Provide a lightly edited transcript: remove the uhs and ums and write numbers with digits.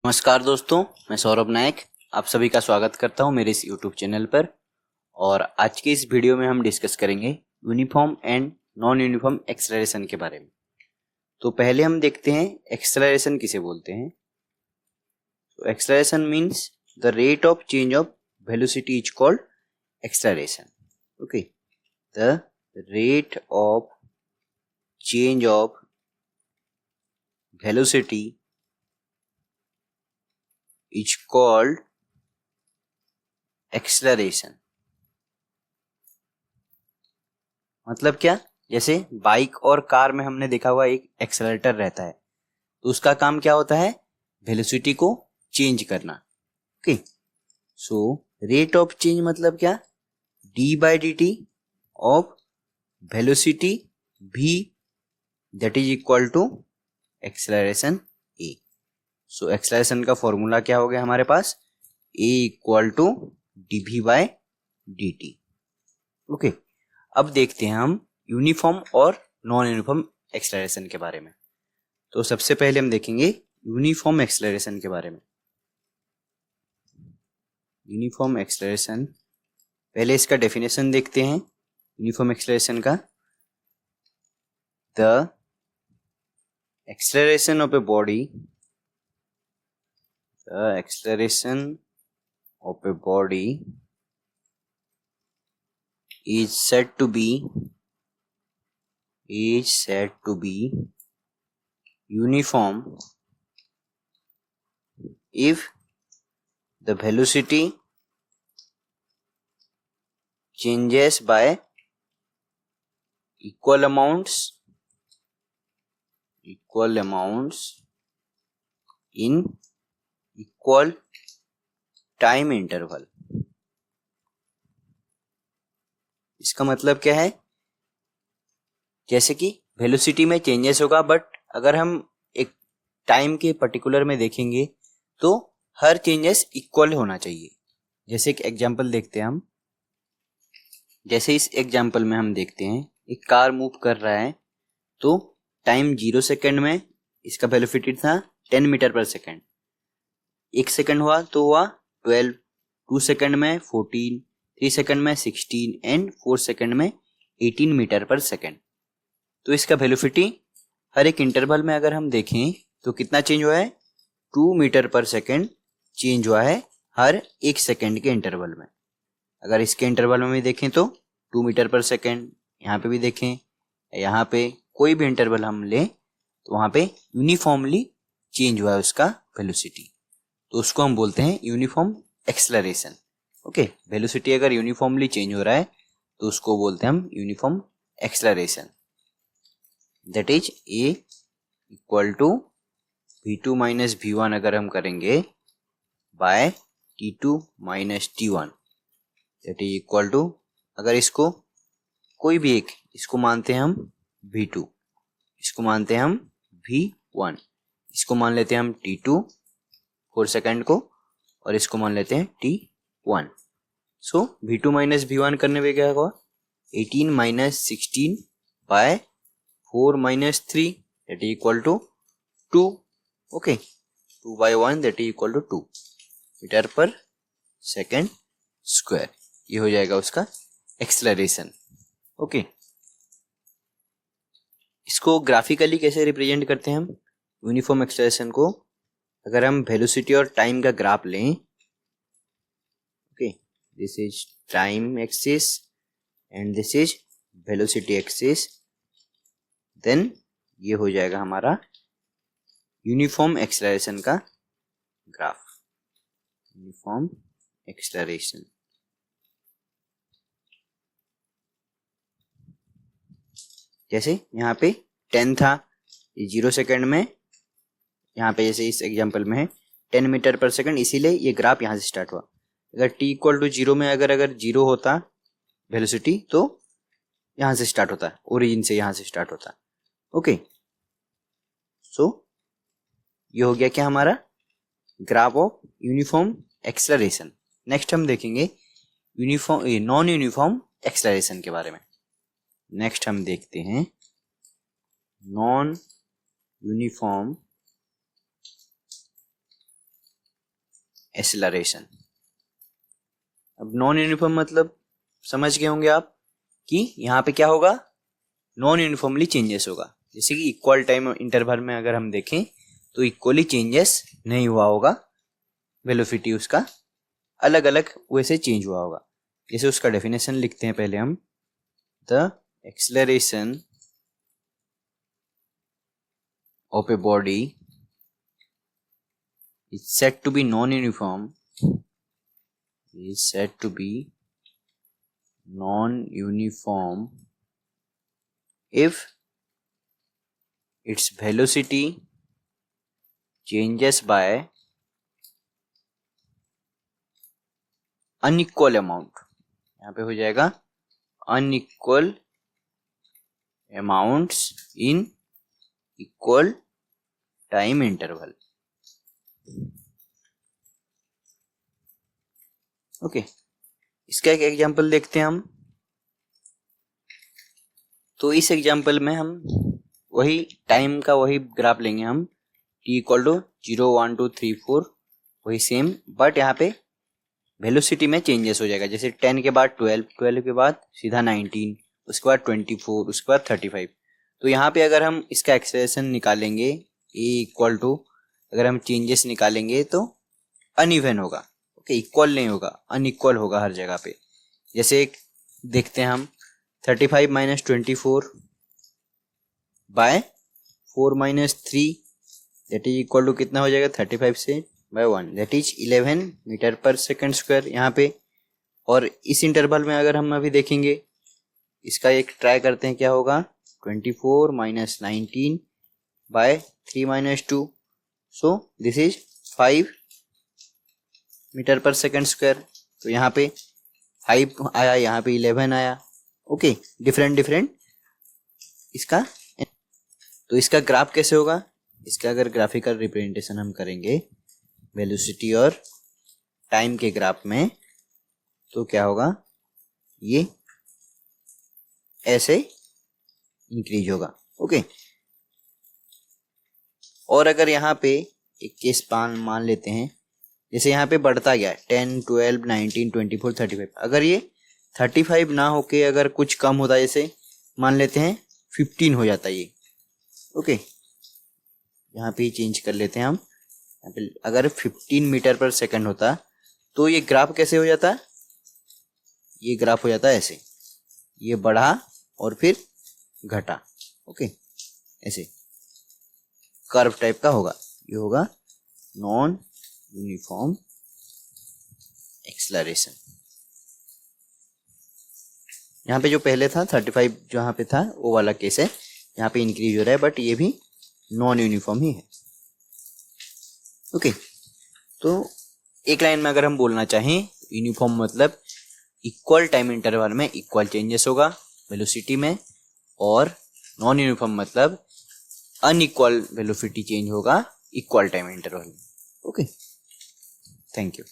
नमस्कार दोस्तों, मैं सौरभ नायक आप सभी का स्वागत करता हूं मेरे इस YouTube चैनल पर। और आज की इस वीडियो में हम डिस्कस करेंगे uniform and non uniform acceleration के बारे में। तो पहले हम देखते हैं एक्सेलरेशन किसे बोलते हैं। तो acceleration means the rate of change of velocity is called acceleration. Okay, the rate of change of velocity is called acceleration। मतलब क्या, जैसे बाइक और कार में हमने देखा हुआ एक एक्सेलरेटर रहता है, तो उसका काम क्या होता है, वेलोसिटी को चेंज करना। Okay, so rate of change मतलब क्या, d by d t of velocity v that is equal to acceleration a। So acceleration का फॉर्मूला क्या हो गया हमारे पास, a equal to d v by d t. Okay, अब देखते हैं हम यूनिफॉर्म और नॉन यूनिफॉर्म एक्सेलरेशन के बारे में। तो सबसे पहले हम देखेंगे यूनिफॉर्म एक्सेलरेशन के बारे में। यूनिफॉर्म एक्सेलरेशन, पहले इसका डेफिनेशन देखते हैं यूनिफॉर्म एक्सेलरेशन का। The acceleration of a body, the acceleration of a body is said to be uniform if the velocity changes by equal amounts in equal time interval. इसका मतलब क्या है, जैसे कि वेलोसिटी में चेंजेस होगा, बट अगर हम एक टाइम के पर्टिकुलर में देखेंगे तो हर चेंजेस इक्वल होना चाहिए। जैसे एक एग्जांपल देखते हैं हम, जैसे इस एग्जांपल में हम देखते हैं एक कार मूव कर रहा है, तो टाइम 0 सेकेंड में इसका वेलोसिटी था 10 मीटर पर सेकेंड। 1 सेकेंड हुआ तो हुआ 12, 2 सेकेंड में 14, 3 सेकेंड में 16 एंड 4 सेकेंड में 18 मीटर पर सेकेंड। तो इसका वेलोसिटी हर एक इंटरवल में अगर हम देखें तो कितना चेंज हुआ है, 2 मीटर पर सेकेंड चेंज हुआ है हर 1 सेकेंड के इंटरवल में। अगर इसके इंटरवल में भी देखें तो 2 मीटर पर सेकेंड, यहाँ पे भी देखें, यहाँ पे कोई भी इंटरवल हम लें तो वहाँ पे यूनिफॉर्मली चेंज हुआ है उसका वेलोसिटी, तो उसको हम बोलते हैं यूनिफॉर्म एक्सेलरेशन। ओके, वेलोसिटी अगर यूनिफॉर्मली चेंज हो रहा है तो उसको बोलते हैं हम uniform acceleration. That is a equal to v2 minus v1 अगर हम करेंगे by t2 minus t1, that is equal to, अगर इसको कोई भी एक, इसको मानते हैं हम v2, इसको मानते हैं हम v1, इसको मान लेते हैं हम t2 4 सेकेंड को, और इसको मान लेते हैं t1। सो v2 माइनस v1 करने पे क्या होगा, 18 minus 16 by 4 minus 3 that is equal to 2। Okay, 2 by 1 that is equal to 2 metre पर सेकेंड स्क्वायर। ये हो जाएगा उसका एक्सेलरेशन। ओके, इसको ग्राफिकली कैसे रिप्रेजेंट करते हैं हम यूनिफॉर्म एक्सेलरेशन को, अगर हम वेलोसिटी और टाइम का ग्राफ लें, okay, this is time axis and this is velocity axis, then ये हो जाएगा हमारा यूनिफॉर्म एक्सेलरेशन का ग्राफ। यूनिफॉर्म एक्सेलरेशन, जैसे यहाँ पे 10 था, ये 0 सेकेंड में, यहाँ पे जैसे इस एग्जांपल में है 10 मीटर पर सेकेंड, इसीलिए ये ग्राफ यहाँ से स्टार्ट हुआ। अगर t इक्वल टू 0 में अगर 0 होता वेलोसिटी तो यहाँ से स्टार्ट होता, ओरिजिन से यहाँ से स्टार्ट होता। ओके, सो ये हो गया क्या हमारा graph of uniform acceleration. Next हम देखेंगे नॉन यूनिफॉर्म एक्सेलरेशन के बारे में। नेक्स्ट हम देखते हैं नॉन यूनिफॉर्म एक्सेलरेशन। अब नॉन यूनिफॉर्म मतलब समझ गए होंगे आप कि यहाँ पे क्या होगा, नॉन यूनिफॉर्मली चेंजेस होगा। जैसे कि इक्वल टाइम इंटरवल में अगर हम देखें तो इक्वली चेंजेस नहीं हुआ होगा, वेलोसिटी उसका अलग अलग वे से चेंज हुआ होगा। जैसे उसका डेफिनेशन लिखते हैं पहले हम, the acceleration of a body is said to be non-uniform if its velocity changes by unequal amount। यहाँ पे हो जाएगा unequal amounts in equal time interval। Okay, इसका एक एग्जांपल देखते हैं हम। तो इस एग्जांपल में हम वही टाइम का वही ग्राफ लेंगे हम, t इक्वल टू 0 1 2 3 4 वही सेम, बट यहाँ पे वेलोसिटी में चेंजेस हो जाएगा। जैसे 10 के बाद 12, 12 के बाद सीधा 19, उसके बाद 24, उसके बाद 35। तो यहाँ पे अगर हम इसका एक्सेलरेशन निकालेंगे a इक्वल टू, अगर हम चेंजेस निकालेंगे तो अनइवन होगा। ओके, इक्वल नहीं होगा, अनइक्वल होगा हर जगह पे। जैसे एक देखते हैं हम, 35 minus 24 by 4 minus 3 that is equal to कितना हो जाएगा, 35 से बाय 1 दैट इज 11 मीटर पर सेकंड स्क्वायर यहाँ पे। और इस इंटरवल में अगर हम अभी देखेंगे, इसका एक ट्राई करते हैं क्या होगा, 24 minus 19 by 3 minus 2, so this is 5 metre पर सेकंड स्क्वायर। तो यहाँ पे 5 आया, यहाँ पे 11 आया। ओके, डिफरेंट इसका। तो इसका ग्राफ कैसे होगा, इसका अगर ग्राफिकल रिप्रेजेंटेशन हम करेंगे वेलोसिटी और टाइम के ग्राफ में, तो क्या होगा, ये ऐसे इंक्रीज होगा। ओके, और अगर यहाँ पे एक केस मान लेते हैं, जैसे यहाँ पे बढ़ता गया 10 12 19 24 35, अगर ये 35 ना होके अगर कुछ कम होता है, जैसे मान लेते हैं 15 हो जाता है ये। ओके, यहाँ पे चेंज कर लेते हैं हम, यहाँ पे अगर 15 मीटर पर सेकंड होता तो ये ग्राफ कैसे हो जाता, ये ग्राफ हो जाता है ऐसे, ये बढ़ा और फिर घटा। ओके, ऐसे कर्व टाइप का होगा, ये होगा नॉन यूनिफॉर्म एक्सेलरेशन। यहाँ पे जो पहले था 35 जहाँ पे था वो वाला केस है, यहाँ पे इंक्रीज हो रहा है, बट ये भी नॉन यूनिफॉर्म ही है। ओके, तो एक लाइन में अगर हम बोलना चाहें, यूनिफॉर्म मतलब इक्वल टाइम इंटरवल में इक्वल चेंजेस होगा वेलोसिटी में, और नॉन यूनिफॉर्म मतलब अनइक्वल वेलोसिटी चेंज होगा इक्वल टाइम इंटरवल में। Okay, thank you.